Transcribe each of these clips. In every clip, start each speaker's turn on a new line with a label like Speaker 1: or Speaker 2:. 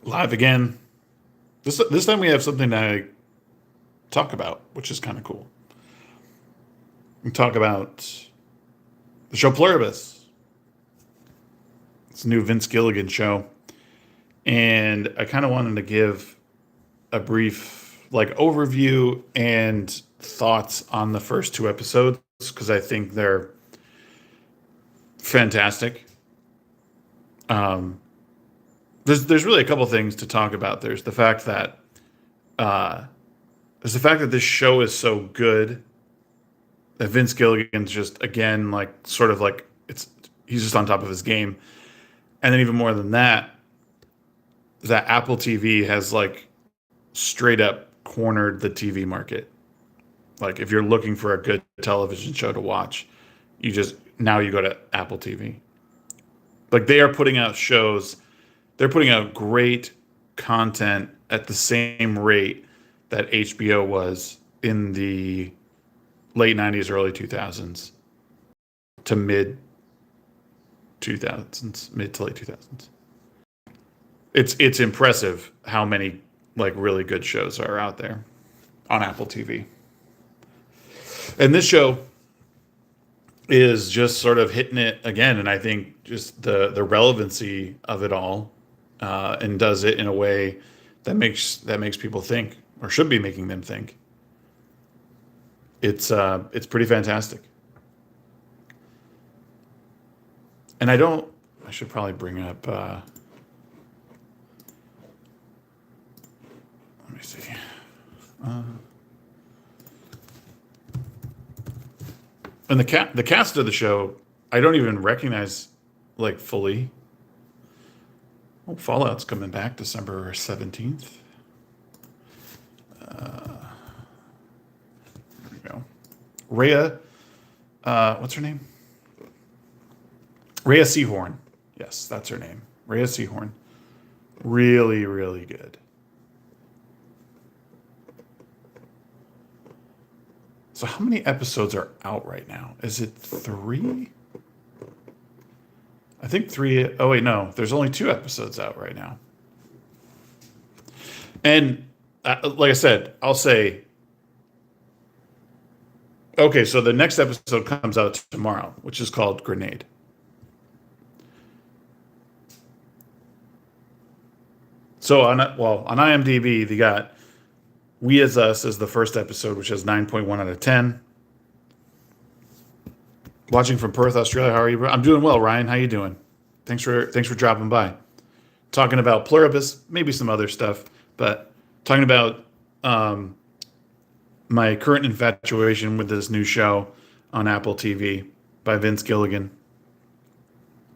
Speaker 1: Live again. This time we have something to talk about, which is kind of cool. We talk about the show Pluribus. It's a new Vince Gilligan show, and I kind of wanted to give a brief overview and thoughts on the first two episodes because I think they're fantastic. Um, there's really a couple things to talk about. Uh, there's the fact that this show is so good that Vince Gilligan's just again it's he's just on top of his game, and then even more than that, that Apple TV has straight up cornered the TV market. Like if you're looking for a good television show to watch, you go to Apple TV. Like they are putting out shows, they're putting out great content at the same rate that HBO was in the late 90s, early 2000s to mid 2000s, mid to late 2000s. It's impressive how many really good shows are out there on Apple TV. And this show is just sort of hitting it again, and I think just the relevancy of it all, and does it in a way that makes people think, or should be making them think. It's pretty fantastic. And I should probably bring up. Let me see. And the cast of the show, I don't even recognize fully. Oh, Fallout's coming back December 17th. There we go. Rhea, what's her name? Rhea Seehorn. Yes, that's her name. Rhea Seehorn. Really, really good. So how many episodes are out right now? Is it 3? I think 3. Oh, wait, no. There's only 2 episodes out right now. And like I said, I'll say, okay, so the next episode comes out tomorrow, which is called Grenade. So on IMDb, they got We As Us as the first episode, which has 9.1 out of 10. Watching from Perth, Australia. How are you? I'm doing well, Ryan. How you doing? Thanks for dropping by. Talking about Pluribus, maybe some other stuff, but talking about my current infatuation with this new show on Apple TV by Vince Gilligan.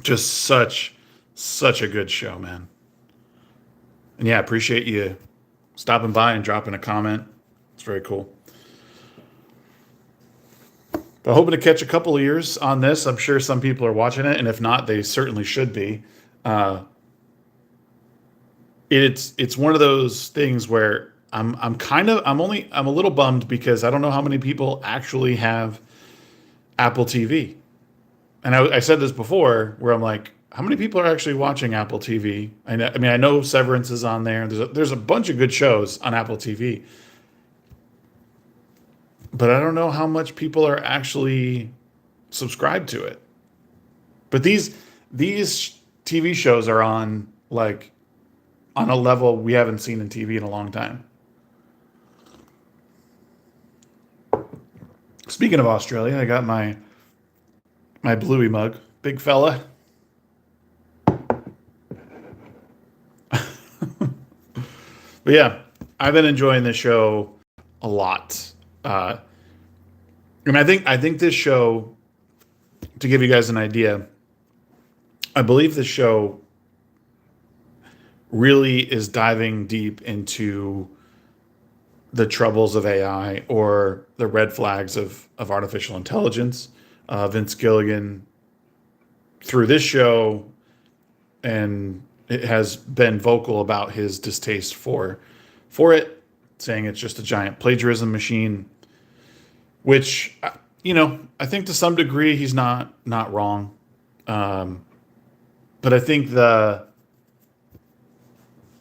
Speaker 1: Just such a good show, man. And yeah, appreciate you stopping by and dropping a comment. It's very cool. But hoping to catch a couple of ears on this. I'm sure some people are watching it, and if not, they certainly should be. It's one of those things where I'm a little bummed because I don't know how many people actually have Apple TV. And I said this before, where I'm like, how many people are actually watching Apple TV? I know Severance is on there. There's a bunch of good shows on Apple TV. But I don't know how much people are actually subscribed to it. But these TV shows are on a level we haven't seen in TV in a long time. Speaking of Australia, I got my Bluey mug, big fella. But yeah, I've been enjoying this show a lot. And I think this show, to give you guys an idea, I believe this show really is diving deep into the troubles of AI or the red flags of artificial intelligence. Vince Gilligan, through this show, and it has been vocal about his distaste for it, saying it's just a giant plagiarism machine, which, I think to some degree he's not wrong. But I think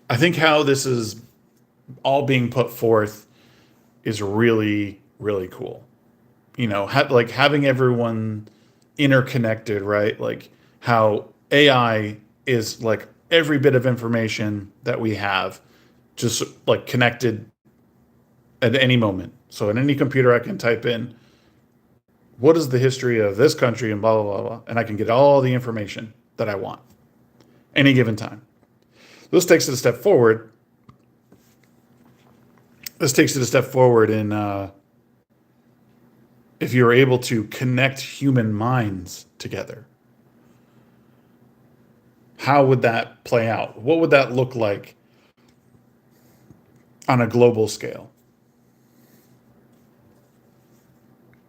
Speaker 1: I think how this is all being put forth is really, really cool. You know, like having everyone interconnected, right? Like how AI is like every bit of information that we have just like connected at any moment. So in any computer, I can type in what is the history of this country and blah, blah, blah, blah. And I can get all the information that I want any given time. This takes it a step forward. This takes it a step forward in if you're able to connect human minds together. How would that play out? What would that look like on a global scale?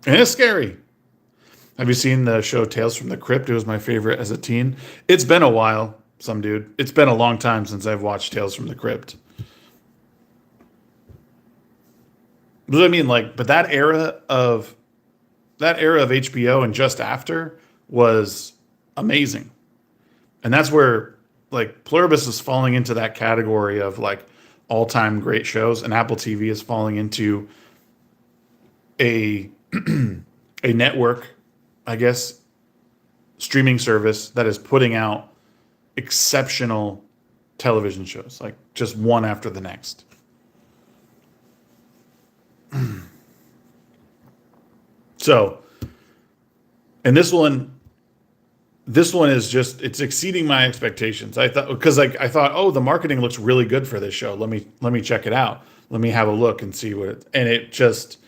Speaker 1: And it's scary. Have you seen the show Tales from the Crypt? It was my favorite as a teen. It's been a while, some dude. It's been a long time since I've watched Tales from the Crypt. But I mean, like, but that era of HBO and just after was amazing. And that's where like Pluribus is falling into that category of like all-time great shows, and Apple TV is falling into a a network, I guess, streaming service that is putting out exceptional television shows, like just one after the next. So, and this one is just, it's exceeding my expectations. I thought, because like I thought, oh, the marketing looks really good for this show. Let me check it out. Let me have a look and see what it, and it just,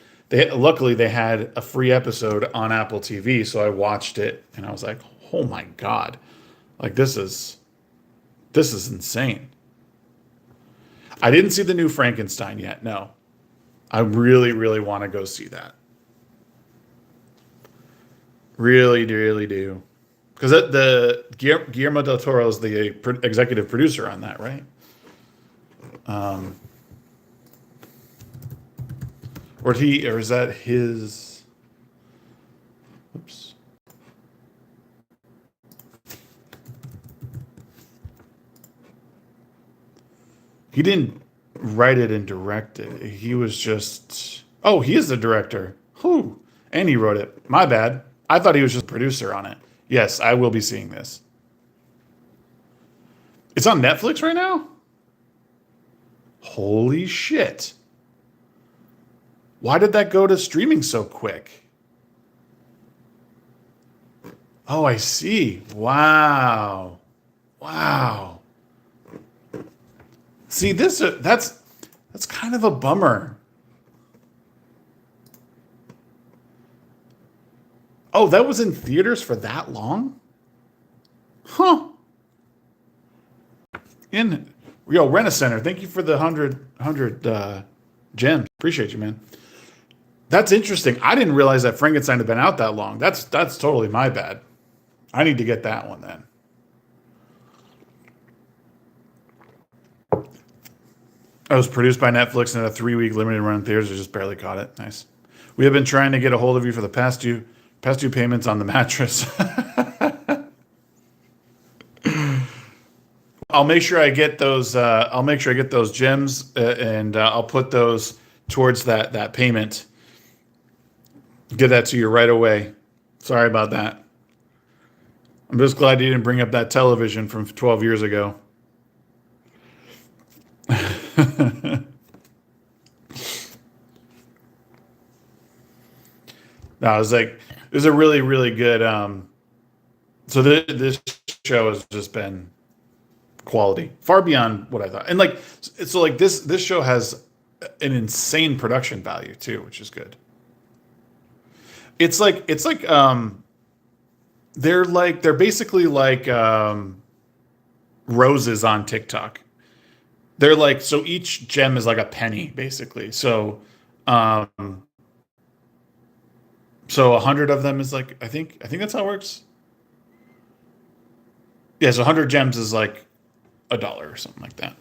Speaker 1: luckily they had a free episode on Apple TV, so I watched it and I was like, oh my God, like this is insane. I didn't see the new Frankenstein yet. No, I really, really want to go see that. Really, really do. Because the Guillermo del Toro is the executive producer on that, right? Or is that his? Oops. He didn't write it and direct it. He was just. Oh, he is the director. Whew. And he wrote it. My bad. I thought he was just a producer on it. Yes, I will be seeing this. It's on Netflix right now? Holy shit. Why did that go to streaming so quick? Oh, I see. Wow. Wow. See, that's kind of a bummer. Oh, that was in theaters for that long? Huh. Rent-A-Center, thank you for the 100 gems. Appreciate you, man. That's interesting. I didn't realize that Frankenstein had been out that long. That's totally my bad. I need to get that one then. It was produced by Netflix and had a 3-week limited run in theaters. I just barely caught it. Nice. We have been trying to get a hold of you for the past due payments on the mattress. I'll make sure I get those. I'll make sure I get those gems, and I'll put those towards that payment. Get that to you right away. Sorry about that. I'm just glad you didn't bring up that television from 12 years ago. No, I was like, it was a really, really good. So this show has just been quality, far beyond what I thought, and like, so like this show has an insane production value too, which is good. It's like they're basically like roses on TikTok. They're like, so each gem is like a penny basically. So 100 of them is like, I think that's how it works. Yeah, so 100 gems is like $1 or something like that.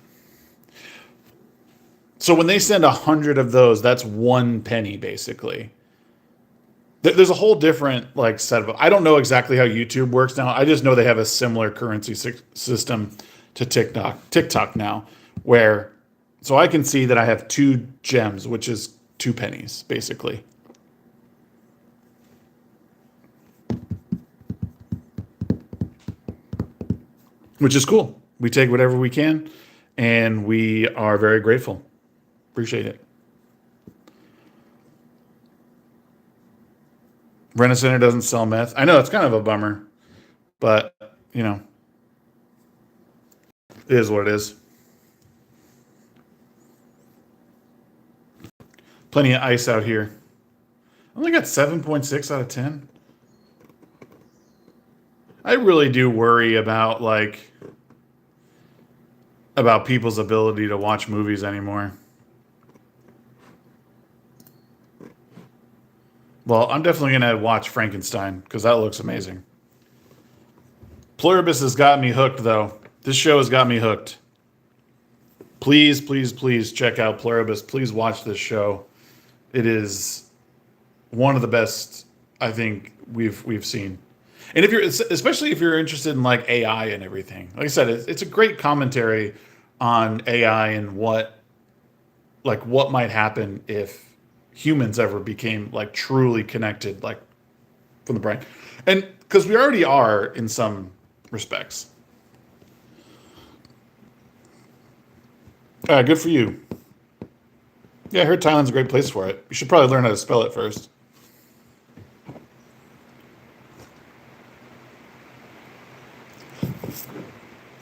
Speaker 1: So when they send 100 of those, that's 1 penny basically. There's a whole different like set of. I don't know exactly how YouTube works now. I just know they have a similar currency system to TikTok now, where so I can see that I have 2 gems, which is 2 pennies, basically. Which is cool. We take whatever we can, and we are very grateful. Appreciate it. Rent-A-Center doesn't sell meth. I know it's kind of a bummer, but you know, it is what it is. Plenty of ice out here. I only got 7.6 out of 10. I really do worry about about people's ability to watch movies anymore. Well, I'm definitely gonna watch Frankenstein because that looks amazing. Pluribus has got me hooked, though. This show has got me hooked. Please, please, please check out Pluribus. Please watch this show. It is one of the best I think we've seen. And if you're especially if you're interested in like AI and everything, like I said, it's a great commentary on AI and what might happen if humans ever became like truly connected, like from the brain, and because we already are in some respects. Good for you. Yeah, I heard Thailand's a great place for it. You should probably learn how to spell it first.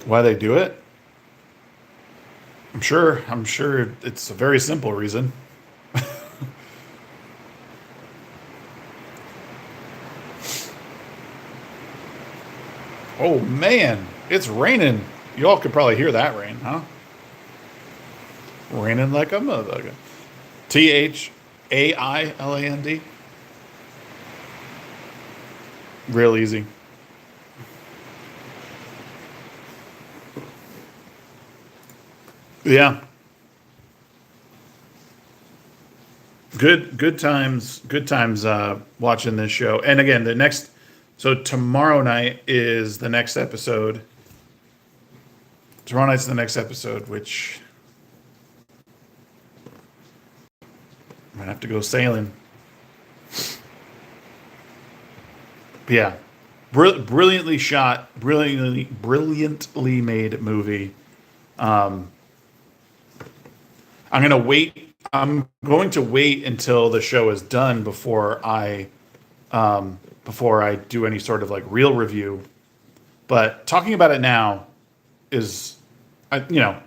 Speaker 1: Why they do it? I'm sure. I'm sure it's a very simple reason. Oh man, it's raining. Y'all could probably hear that rain, huh? Raining like a motherfucker. Thailand. Real easy. Yeah. Good times. Good times watching this show. And again, so tomorrow night is the next episode. Tomorrow night's the next episode, which I'm gonna have to go sailing. But yeah, brilliantly shot, brilliantly made movie. Um, I'm going to wait until the show is done before I do any sort of like real review. But talking about it now is, you know,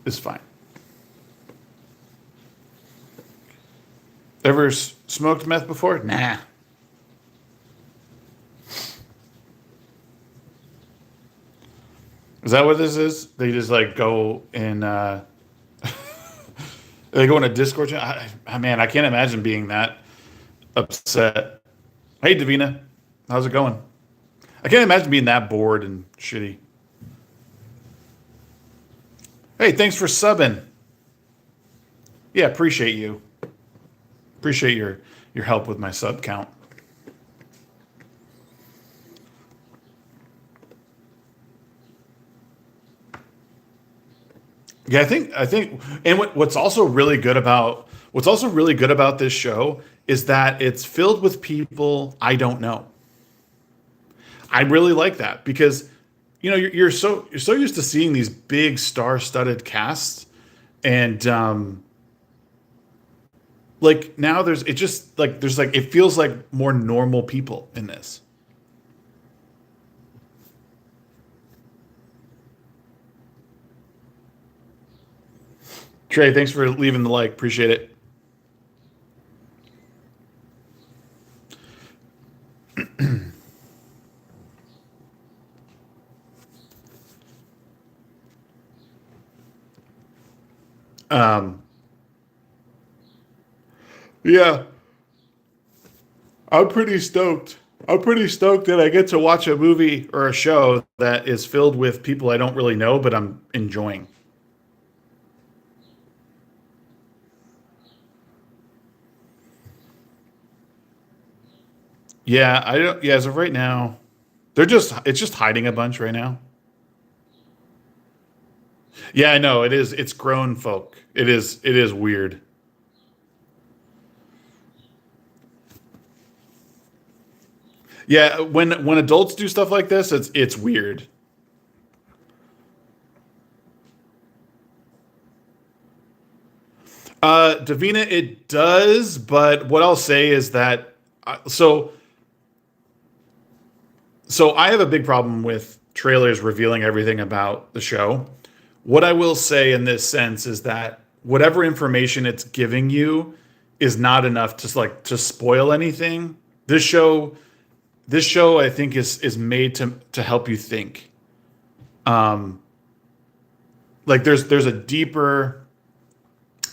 Speaker 1: is fine. Ever smoked meth before? Nah. Is that what this is? They just like go in. They go in a Discord channel. Man, I can't imagine being that upset. Hey, Davina, how's it going? I can't imagine being that bored and shitty. Hey, thanks for subbing. Yeah, appreciate you. Appreciate your help with my sub count. Yeah, I think, and what's also really good about this show is that it's filled with people I don't know. I really like that because you're so used to seeing these big star-studded casts, and like now there's it feels like more normal people in this. Trey, thanks for leaving the like. Appreciate it. Um, yeah, I'm pretty stoked. I'm pretty stoked that I get to watch a movie or a show that is filled with people I don't really know, but I'm enjoying. Yeah, I don't. Yeah, as of right now, it's just hiding a bunch right now. Yeah, I know it is. It's grown folk. It is. It is weird. Yeah, when adults do stuff like this, it's weird. Davina, it does, but what I'll say is that so I have a big problem with trailers revealing everything about the show. What I will say in this sense is that whatever information it's giving you is not enough to spoil anything. This show this show I think is made to help you think. Um like there's a deeper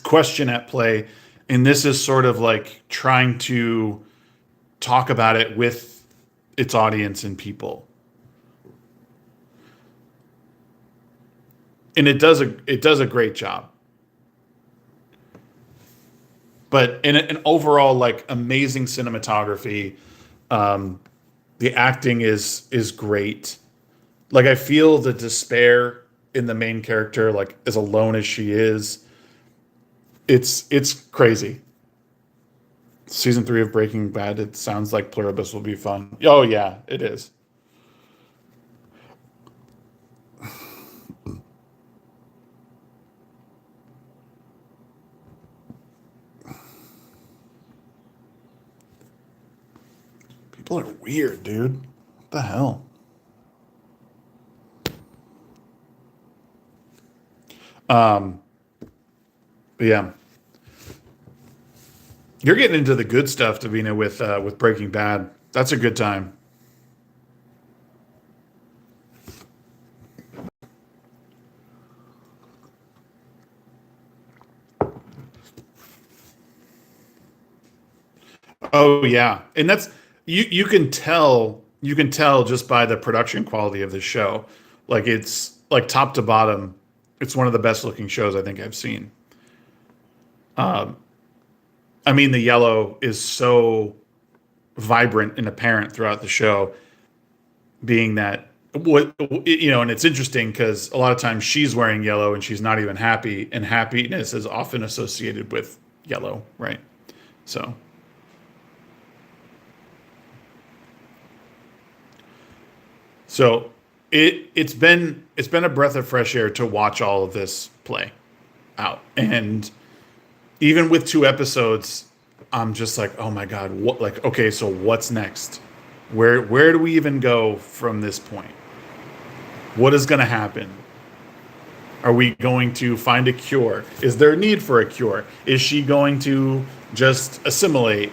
Speaker 1: question at play, and this is sort of like trying to talk about it with its audience and people. And it does a great job. But in an overall like amazing cinematography, um, the acting is great. Like I feel the despair in the main character, like as alone as she is. It's crazy. Season 3 of Breaking Bad. It sounds like Pluribus will be fun. Oh yeah, it is. People are weird, dude. What the hell? Um, but yeah, you're getting into the good stuff, Davina, with Breaking Bad. That's a good time. Oh yeah, and that's you can tell just by the production quality of this show. Like it's like top to bottom, it's one of the best looking shows I think I've seen. Um, I mean, the yellow is so vibrant and apparent throughout the show, being that what and it's interesting because a lot of times she's wearing yellow and she's not even happy, and happiness is often associated with yellow, right? So So it's been a breath of fresh air to watch all of this play out. And even with 2 episodes, I'm just like, oh my God, what like okay, so what's next? Where do we even go from this point? What is gonna happen? Are we going to find a cure? Is there a need for a cure? Is she going to just assimilate?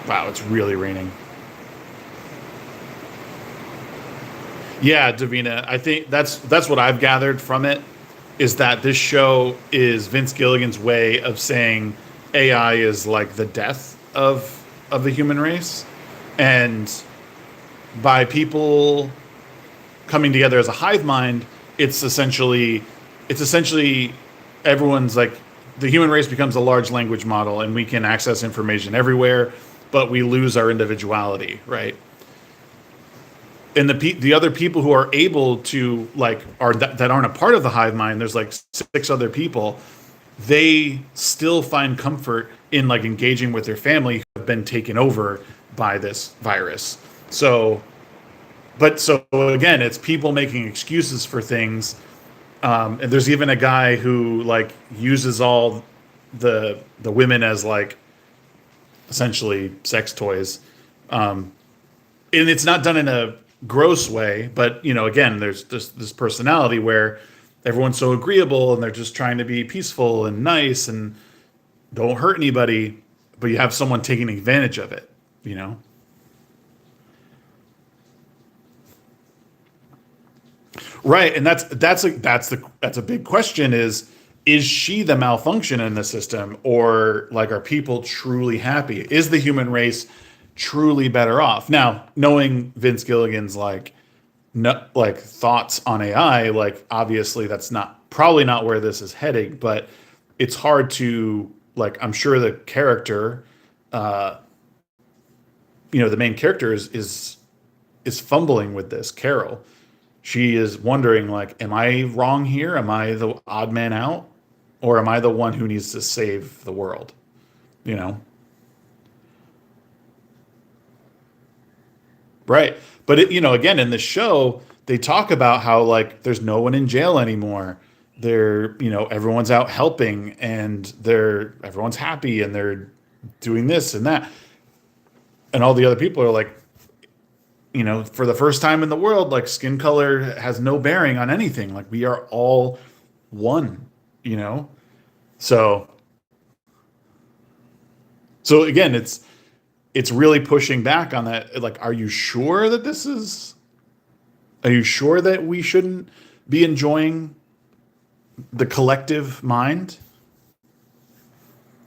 Speaker 1: Wow, it's really raining. Yeah, Davina, I think that's what I've gathered from it is that this show is Vince Gilligan's way of saying AI is like the death of the human race, and by people coming together as a hive mind, it's essentially everyone's like the human race becomes a large language model, and we can access information everywhere, but we lose our individuality, right? And the other people who are able to like are that aren't a part of the hive mind, there's like 6 other people, they still find comfort in like engaging with their family who have been taken over by this virus. So so again, it's people making excuses for things. And there's even a guy who like uses all the women as like essentially sex toys. Um, and it's not done in a gross way, but again, there's this personality where everyone's so agreeable and they're just trying to be peaceful and nice and don't hurt anybody, but you have someone taking advantage of it, you know? Right, and that's a big question is she the malfunction in the system, or like are people truly happy? Is the human race truly better off? Now, knowing Vince Gilligan's like no, like thoughts on AI, like obviously that's not probably not where this is heading, but it's hard to like I'm sure the character uh the main character is fumbling with this, Carol. she is wondering, like, am I wrong here? Am I the odd man out? Or am I the one who needs to save the world? You know? Right. But again, in the show, they talk about how like there's no one in jail anymore. Everyone's out helping and everyone's happy and they're doing this and that. And all the other people are like, for the first time in the world, like skin color has no bearing on anything. Like we are all one, you know? So so again, it's really pushing back on that. Like, are you sure that we shouldn't be enjoying the collective mind?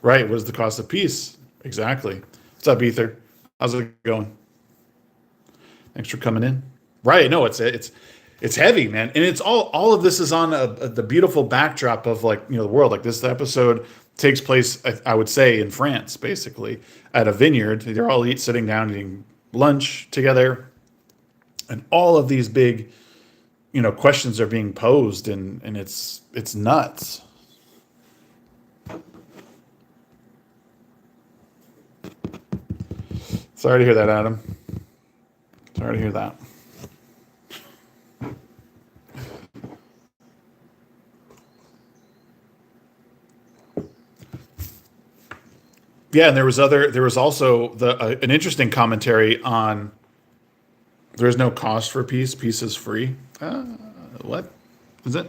Speaker 1: Right. What is the cost of peace? Exactly. What's up, Ether? How's it going? Thanks for coming in. Right. No, it's heavy, man, and it's all of this is on the beautiful backdrop of like the world. Like this episode takes place, I would say, in France, basically at a vineyard. They're all sitting down eating lunch together, and all of these big questions are being posed, and it's nuts. Sorry to hear that, Adam. Sorry to hear that. Yeah, and there was also an interesting commentary on there's no cost for peace. Peace is free. What is it?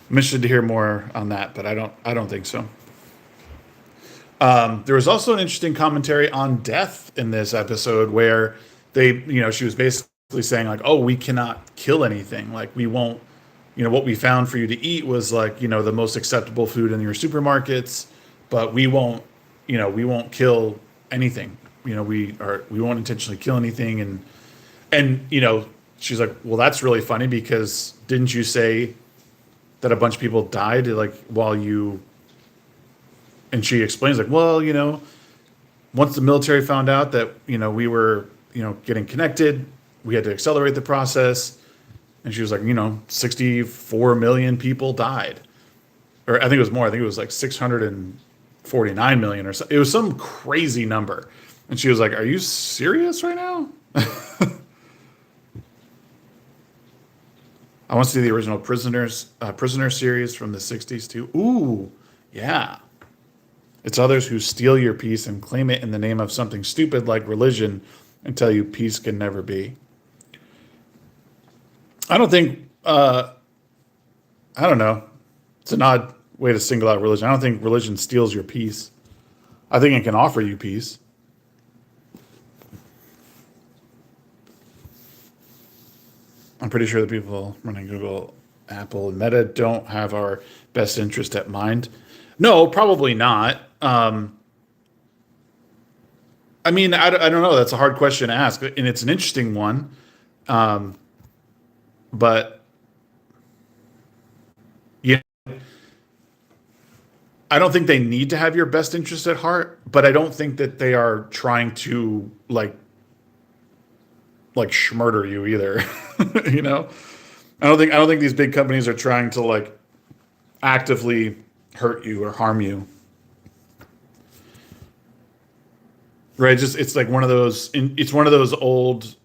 Speaker 1: I'm interested to hear more on that, but I don't think so. There was also an interesting commentary on death in this episode where she was basically saying like, oh, we cannot kill anything. Like we won't, what we found for you to eat was like, the most acceptable food in your supermarkets, but we won't kill anything. We won't intentionally kill anything. And she's like, well, that's really funny because didn't you say that a bunch of people died like while you, and she explains like, well, once the military found out that, we were, getting connected, we had to accelerate the process. And she was like, 64 million people died. Or I think it was more. I think it was like 649 million or so. It was some crazy number. And she was like, are you serious right now? I want to see the original Prisoner series from the 60s too. Ooh, yeah. It's others who steal your peace and claim it in the name of something stupid like religion and tell you peace can never be. I don't think, I don't know. It's an odd way to single out religion. I don't think religion steals your peace. I think it can offer you peace. I'm pretty sure the people running Google, Apple, and Meta don't have our best interest at mind. No, probably not. I mean, I don't know. That's a hard question to ask, and it's an interesting one. But yeah, I don't think they need to have your best interest at heart. But I don't think that they are trying to like schmurder you either. you know, I don't think these big companies are trying to like actively hurt you or harm you. Right? Just it's like one of those. It's one of those old,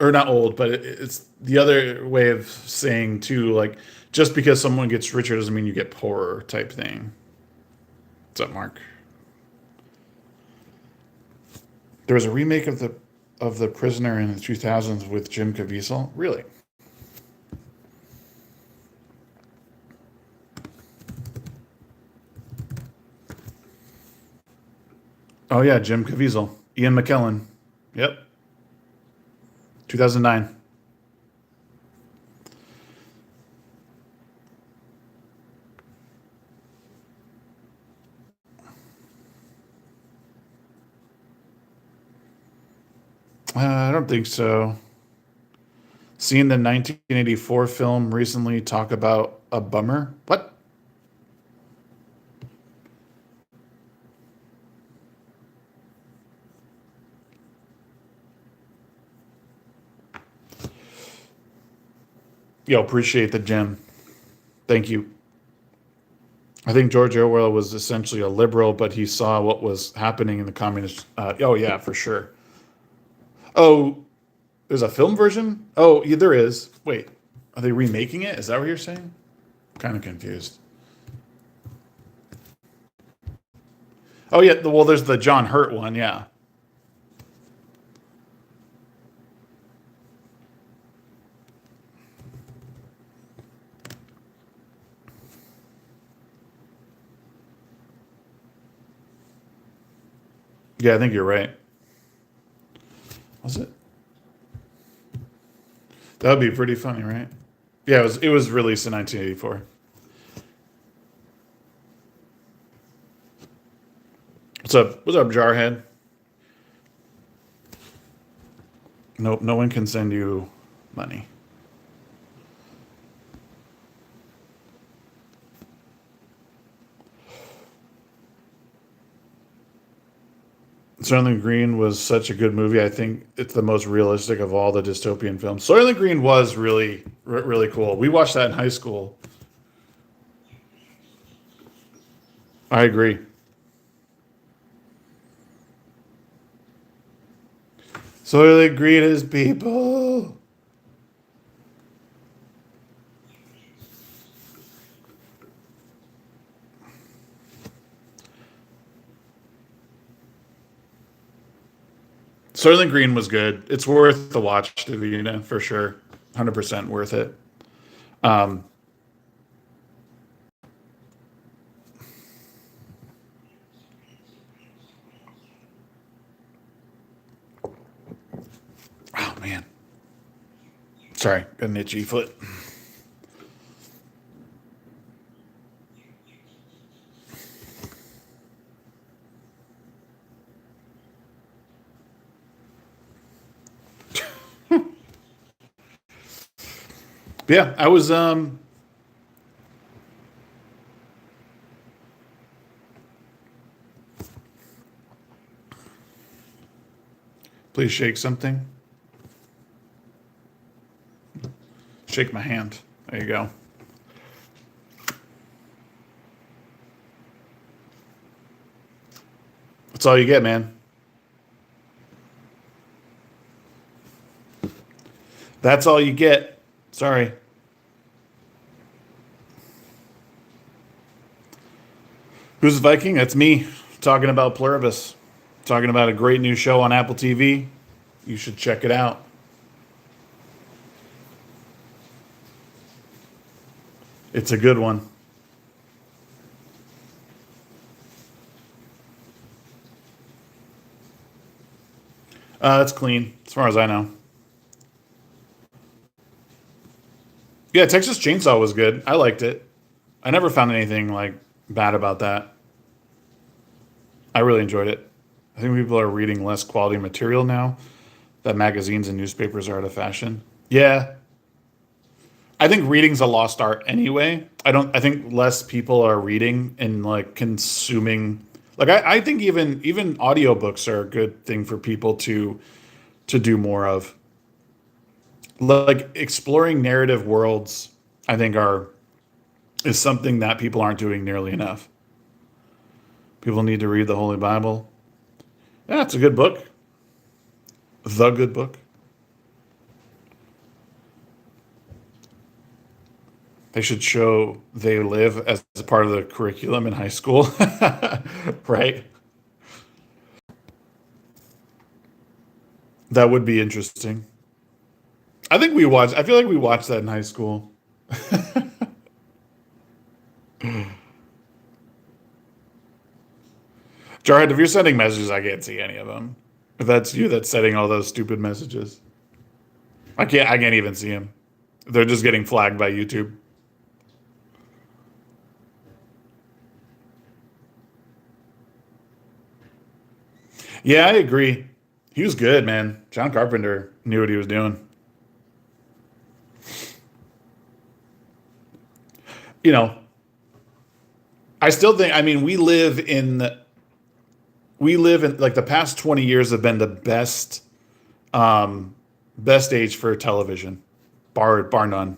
Speaker 1: or not old, but it's the other way of saying too. Like just because someone gets richer doesn't mean you get poorer type thing. What's up, Mark? There was a remake of the Prisoner in the 2000s with Jim Caviezel. Really? Oh yeah, Jim Caviezel, Ian McKellen. Yep, 2009. I don't think so. Seen the 1984 film recently talk about a bummer? What? Yo, appreciate the gem. Thank you. I think George Orwell was essentially a liberal, but he saw what was happening in the communist. Oh yeah, for sure. Oh, there's a film version. Oh, yeah, there is. Wait, are they remaking it? Is that what you're saying? Kind of confused. Oh yeah, well, there's the John Hurt one. Yeah, yeah, I think you're right. Was it? That would be pretty funny, right? Yeah, it was released in 1984. What's up? What's up, Jarhead? Nope, no one can send you money. Soylent Green was such a good movie. I think it's the most realistic of all the dystopian films. Soylent Green was really, really cool. We watched that in high school. I agree. Soylent Green is people. Soylent Green was good. It's worth the watch, Davina, for sure. 100% worth it. Um, oh, man. Sorry, got an itchy foot. Yeah, I was please shake something. Shake my hand. There you go. That's all you get, man. That's all you get. Sorry. Who's the Viking? That's me talking about Pluribus. Talking about a great new show on Apple TV. You should check it out. It's a good one. It's clean, as far as I know. Yeah, Texas Chainsaw was good. I liked it. I never found anything like bad about that. I really enjoyed it. I think people are reading less quality material now that magazines and newspapers are out of fashion. Yeah, I think reading's a lost art anyway. I think less people are reading and like consuming. Like I think even audiobooks are a good thing for people to do more of. Like exploring narrative worlds, I think are is something that people aren't doing nearly enough. People need to read the Holy Bible. Yeah, it's a good book. The good book. They should show They Live as a part of the curriculum in high school. Right? That would be interesting. I feel like we watched that in high school. Jarhead, if you're sending messages, I can't see any of them. If that's you that's sending all those stupid messages, I can't even see them. They're just getting flagged by YouTube. Yeah, I agree. He was good, man. John Carpenter knew what he was doing. You know, I still think. I mean, we live in like the past 20 years have been the best age for television, bar none.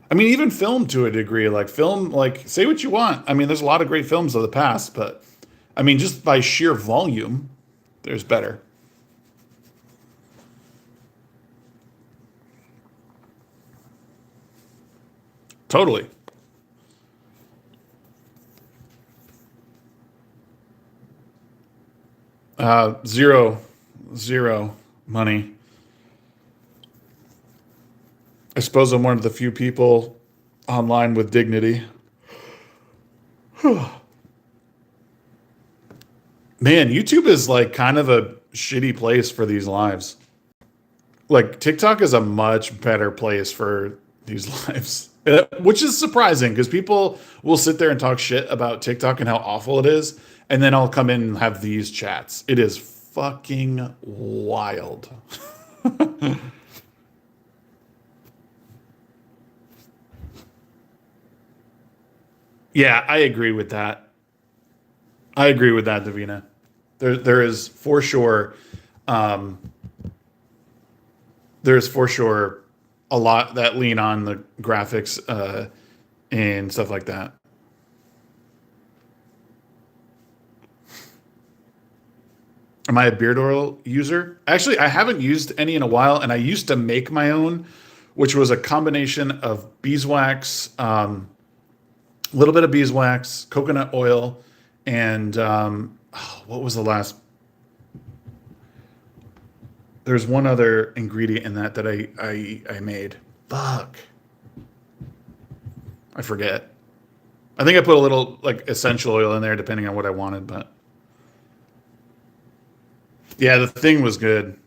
Speaker 1: I mean, even film to a degree, like film, like say what you want. I mean, there's a lot of great films of the past, but I mean, just by sheer volume, there's better. Totally. Zero, zero money. I suppose I'm one of the few people online with dignity. Man, YouTube is like kind of a shitty place for these lives. Like TikTok is a much better place for these lives, which is surprising because people will sit there and talk shit about TikTok and how awful it is, and then I'll come in and have these chats. It is fucking wild. Yeah, I agree with that. I agree with that, Davina. There is for sure, um, there's for sure a lot that lean on the graphics and stuff like that. Am I a beard oil user? Actually, I haven't used any in a while, and I used to make my own, which was a combination of beeswax, a little bit of beeswax, coconut oil, and oh, what was the last? There's one other ingredient in that I made. Fuck, I forget. I think I put a little like essential oil in there, depending on what I wanted. But yeah, the thing was good.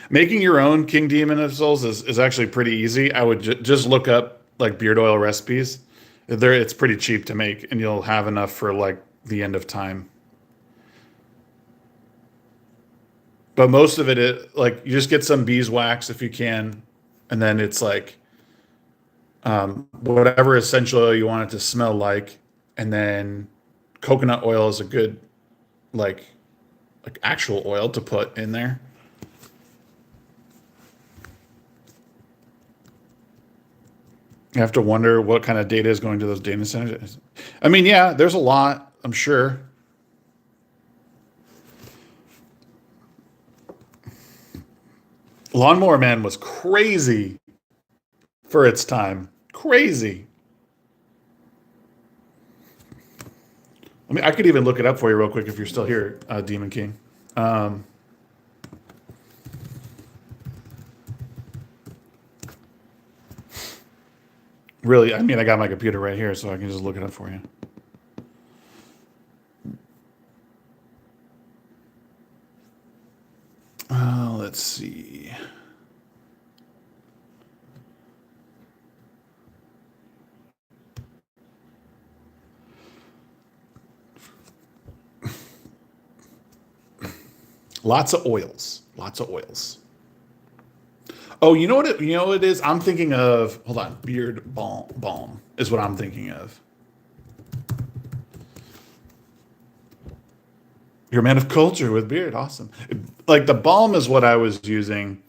Speaker 1: Making your own King Demon of Souls is actually pretty easy. I would just look up like beard oil recipes. It's pretty cheap to make, and you'll have enough for like the end of time. But most of like you just get some beeswax if you can, and then it's like whatever essential oil you want it to smell like, and then coconut oil is a good like actual oil to put in there. You have to wonder what kind of data is going to those data centers. I mean, yeah, there's a lot, I'm sure. Lawnmower Man was crazy for its time. Crazy. I mean, I could even look it up for you real quick if you're still here, Demon King. Um, really, I mean, I got my computer right here, so I can just look it up for you. Let's see. Lots of oils. Lots of oils. Oh, you know what it is? I'm thinking of hold on, beard balm is what I'm thinking of. You're a man of culture with beard. Awesome. Like the balm is what I was using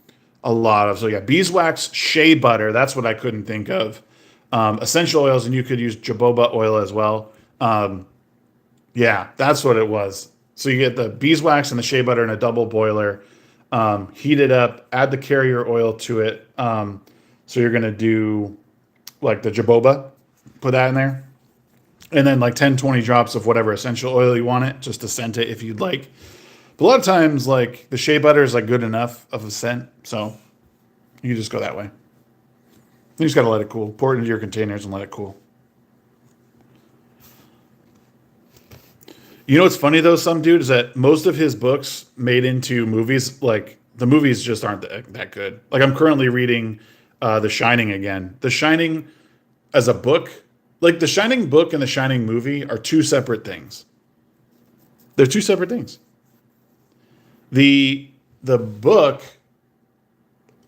Speaker 1: a lot of. So yeah, beeswax, shea butter. That's what I couldn't think of. Essential oils, and you could use jojoba oil as well. Yeah, that's what it was. So you get the beeswax and the shea butter in a double boiler. Heat it up. Add the carrier oil to it. So you're gonna do like the jojoba. Put that in there, and then like 10, 20 drops of whatever essential oil you want it, just to scent it if you'd like. But a lot of times, like the shea butter is like good enough of a scent, so you just go that way. You just gotta let it cool. Pour it into your containers and let it cool. You know what's funny though, some dude, is that most of his books made into movies, like the movies just aren't that good. Like I'm currently reading The Shining again. The Shining as a book, like the Shining book and the Shining movie are two separate things. They're two separate things. The book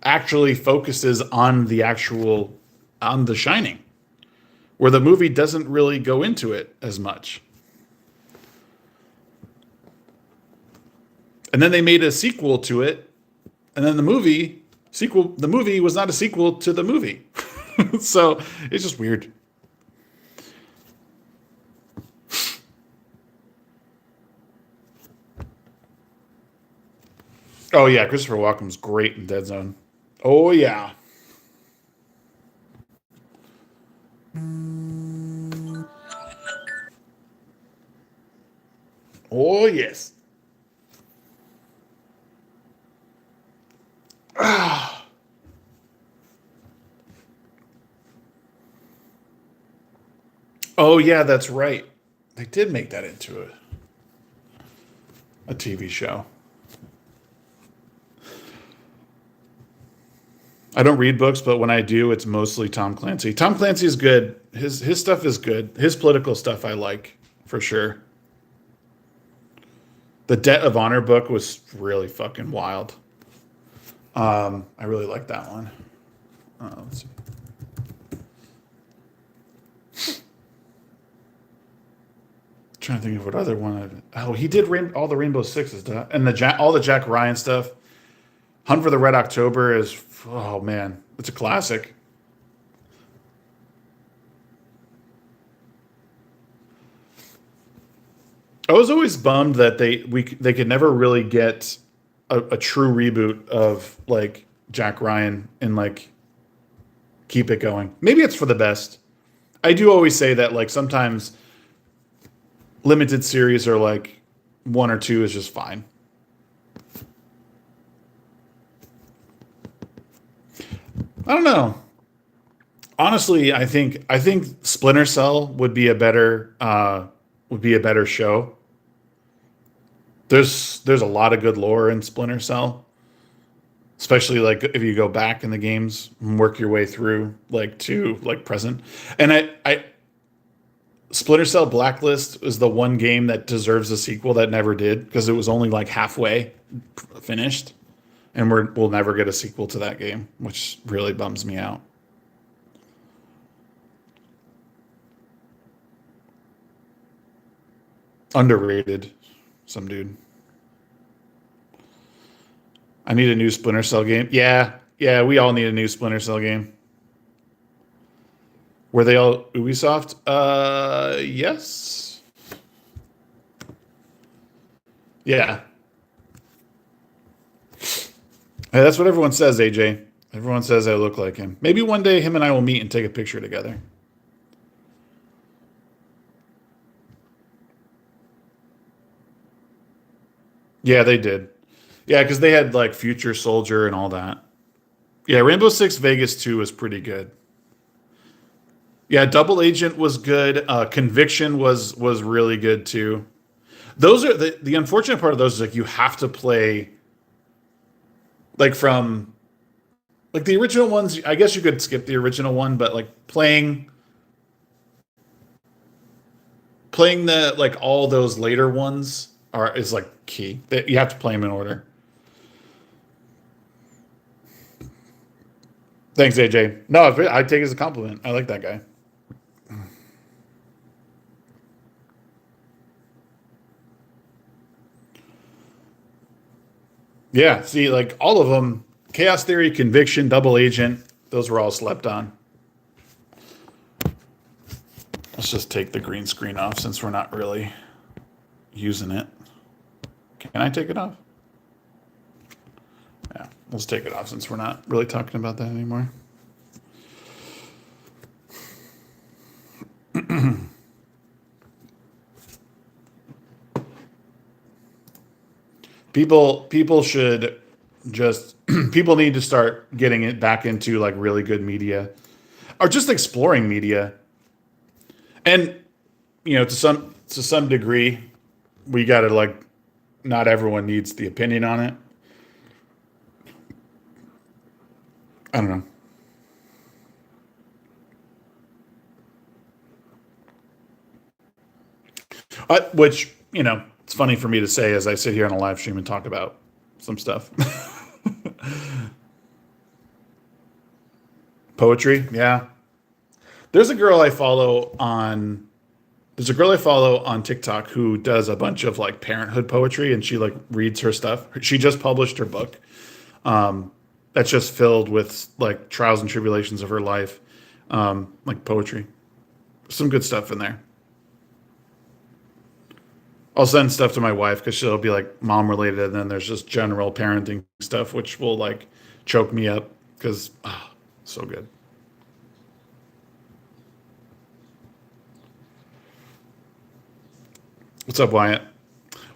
Speaker 1: actually focuses on The Shining, where the movie doesn't really go into it as much. And then they made a sequel to it, and then the movie was not a sequel to the movie. So it's just weird. Oh yeah, Christopher Walken's great in Dead Zone. Oh yeah. Oh yes. Oh yeah, that's right. They did make that into a TV show. I don't read books, but when I do, it's mostly Tom Clancy. Tom Clancy is good. His stuff is good. His political stuff I like for sure. The Debt of Honor book was really fucking wild. I really like that one. Let's see. Trying to think of what other one. He did all the Rainbow Sixes, and all the Jack Ryan stuff. Hunt for the Red October is, oh man, it's a classic. I was always bummed that they could never really get a true reboot of like Jack Ryan and like keep it going. Maybe it's for the best. I do always say that like sometimes limited series are like one or two is just fine. I don't know. Honestly, I think Splinter Cell would be a better show. There's a lot of good lore in Splinter Cell, especially like if you go back in the games and work your way through like to like present. And I Splinter Cell Blacklist is the one game that deserves a sequel that never did because it was only like halfway finished, and we'll never get a sequel to that game, which really bums me out. Underrated, some dude. I need a new Splinter Cell game. Yeah, yeah, we all need a new Splinter Cell game. Were they all Ubisoft? Yes. Yeah. Hey, that's what everyone says, AJ. Everyone says I look like him. Maybe one day him and I will meet and take a picture together. Yeah, they did. Yeah, because they had like Future Soldier and all that. Yeah, Rainbow Six Vegas 2 was pretty good. Yeah, Double Agent was good. Conviction was really good too. Those are the unfortunate part of those is like you have to play like from like the original ones. I guess you could skip the original one, but like playing the like all those later ones is like key. That you have to play them in order. Thanks, AJ. No, I take it as a compliment. I like that guy. Yeah, see, like all of them, Chaos Theory, Conviction, Double Agent, those were all slept on. Let's just take the green screen off since we're not really using it. Can I take it off? Yeah, let's take it off since we're not really talking about that anymore. People should just people need to start getting it back into like really good media or just exploring media. And to some degree we got to like not everyone needs the opinion on it. I don't know. Which, it's funny for me to say as I sit here on a live stream and talk about some stuff. Poetry, yeah. There's a girl I follow on TikTok who does a bunch of like parenthood poetry and she like reads her stuff. She just published her book. That's just filled with like trials and tribulations of her life, like poetry. Some good stuff in there. I'll send stuff to my wife because she'll be like mom related, and then there's just general parenting stuff, which will like choke me up because so good. What's up, Wyatt?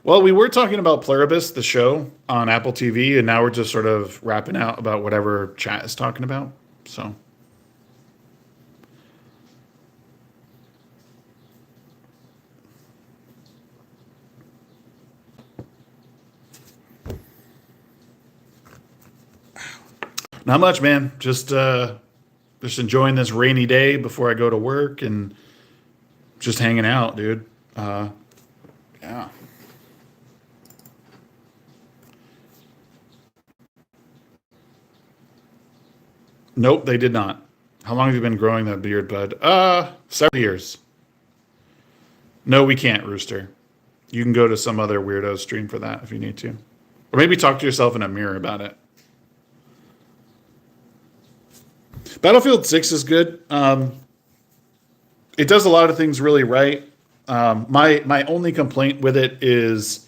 Speaker 1: Well, we were talking about Pluribus, the show on Apple TV, and now we're just sort of wrapping out about whatever chat is talking about. So, not much, man. Just enjoying this rainy day before I go to work and just hanging out, dude. Yeah. Nope, they did not. How long have you been growing that beard, bud? Several years. No, we can't, Rooster. You can go to some other weirdo stream for that if you need to. Or maybe talk to yourself in a mirror about it. Battlefield 6 is good. It does a lot of things really right. My only complaint with it is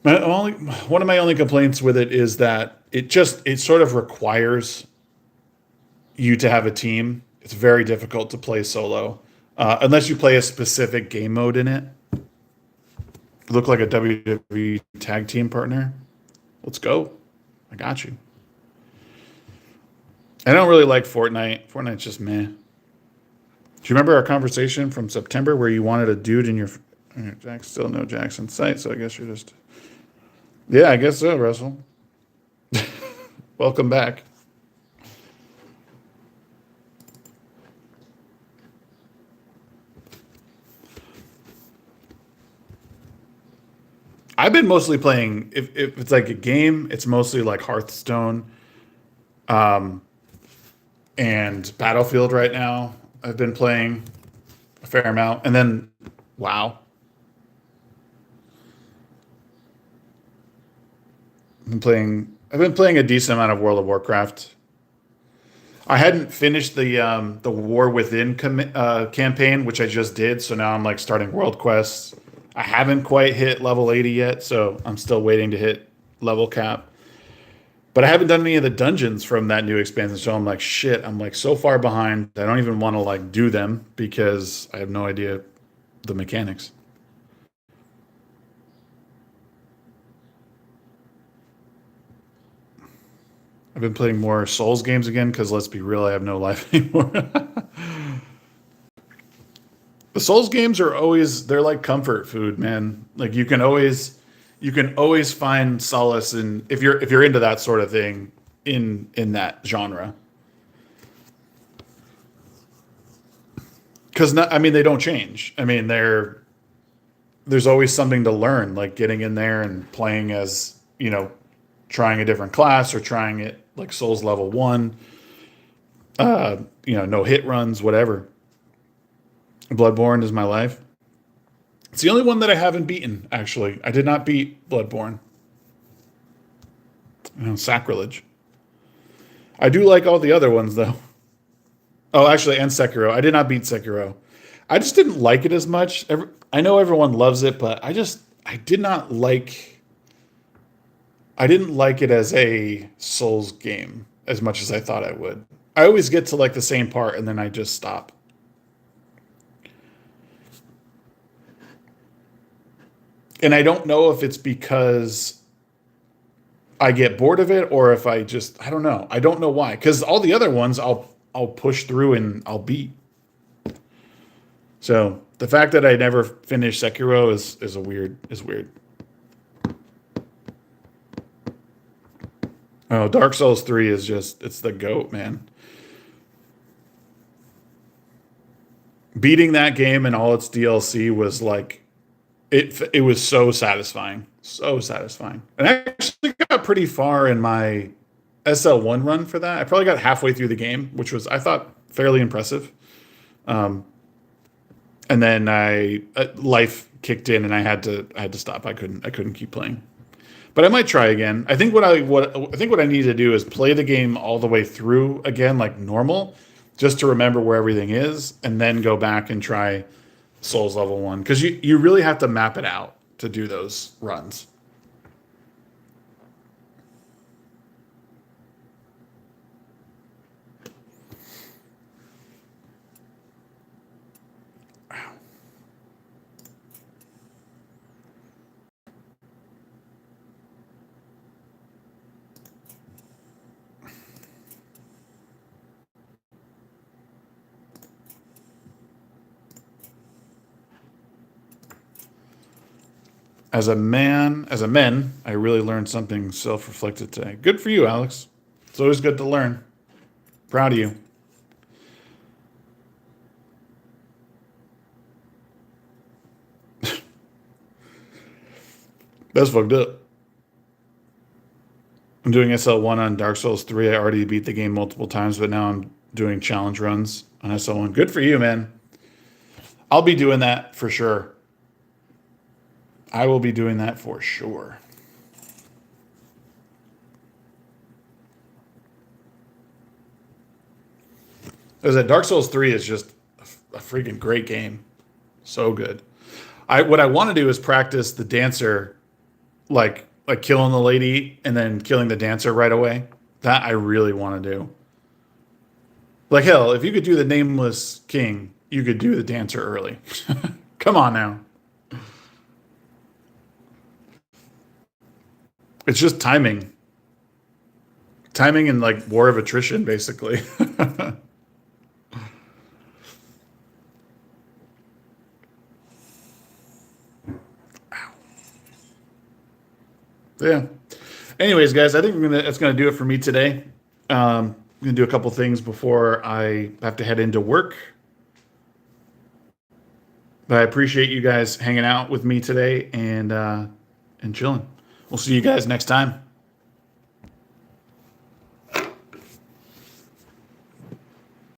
Speaker 1: one of my only complaints with it is that it sort of requires you to have a team. It's very difficult to play solo unless you play a specific game mode in it. You look like a WWE tag team partner. Let's go. I got you. I don't really like Fortnite. Fortnite's just meh. Do you remember our conversation from September where you wanted a dude in your... Jack, still no Jack's in sight, so I guess you're just... Yeah, I guess so, Russell. Welcome back. I've been mostly playing, if it's like a game, it's mostly like Hearthstone and Battlefield right now. I've been playing a fair amount. And then, WoW. I've been playing a decent amount of World of Warcraft. I hadn't finished the War Within campaign, which I just did. So now I'm like starting World Quests. I haven't quite hit level 80 yet, so I'm still waiting to hit level cap. But I haven't done any of the dungeons from that new expansion, so I'm like, shit, I'm like so far behind. I don't even want to like do them because I have no idea the mechanics. I've been playing more Souls games again because let's be real, I have no life anymore. The Souls games are always they're like comfort food, man. Like you can always find solace in if you're into that sort of thing in that genre. Because I mean they don't change. I mean there's always something to learn, like getting in there and playing as trying a different class or trying it like Souls level 1. No hit runs, whatever. Bloodborne is my life. It's the only one that I haven't beaten, actually. I did not beat Bloodborne. Sacrilege. I do like all the other ones, though. Oh, actually, and Sekiro. I did not beat Sekiro. I just didn't like it as much. I know everyone loves it, but I did not like... I didn't like it as a Souls game as much as I thought I would. I always get to like the same part, and then I just stop. And I don't know if it's because I get bored of it or if I don't know. I don't know why. Because all the other ones I'll push through and I'll beat. So the fact that I never finished Sekiro is weird. Oh, Dark Souls 3 is it's the GOAT, man. Beating that game and all its DLC was like it was so satisfying. So satisfying. And I actually got pretty far in my SL1 run for that. I probably got halfway through the game, which was, I thought, fairly impressive. And then life kicked in and I had to stop. I couldn't keep playing. But I might try again. I think what I need to do is play the game all the way through again, like normal, just to remember where everything is, and then go back and try Souls level 1, because you really have to map it out to do those runs. As a man, I really learned something self-reflected today. Good for you, Alex. It's always good to learn. Proud of you. That's fucked up. I'm doing SL1 on Dark Souls 3. I already beat the game multiple times, but now I'm doing challenge runs on SL1. Good for you, man. I'll be doing that for sure. I will be doing that for sure. As that Dark Souls 3 is just a freaking great game. So good. What I want to do is practice the dancer, like killing the lady and then killing the dancer right away. That I really want to do. Like hell, if you could do the Nameless King, you could do the dancer early. Come on now. It's just timing. Timing and like war of attrition, basically. Yeah. Anyways, guys, I think that's gonna do it for me today. I'm gonna do a couple things before I have to head into work. But I appreciate you guys hanging out with me today and chilling. We'll see you guys next time.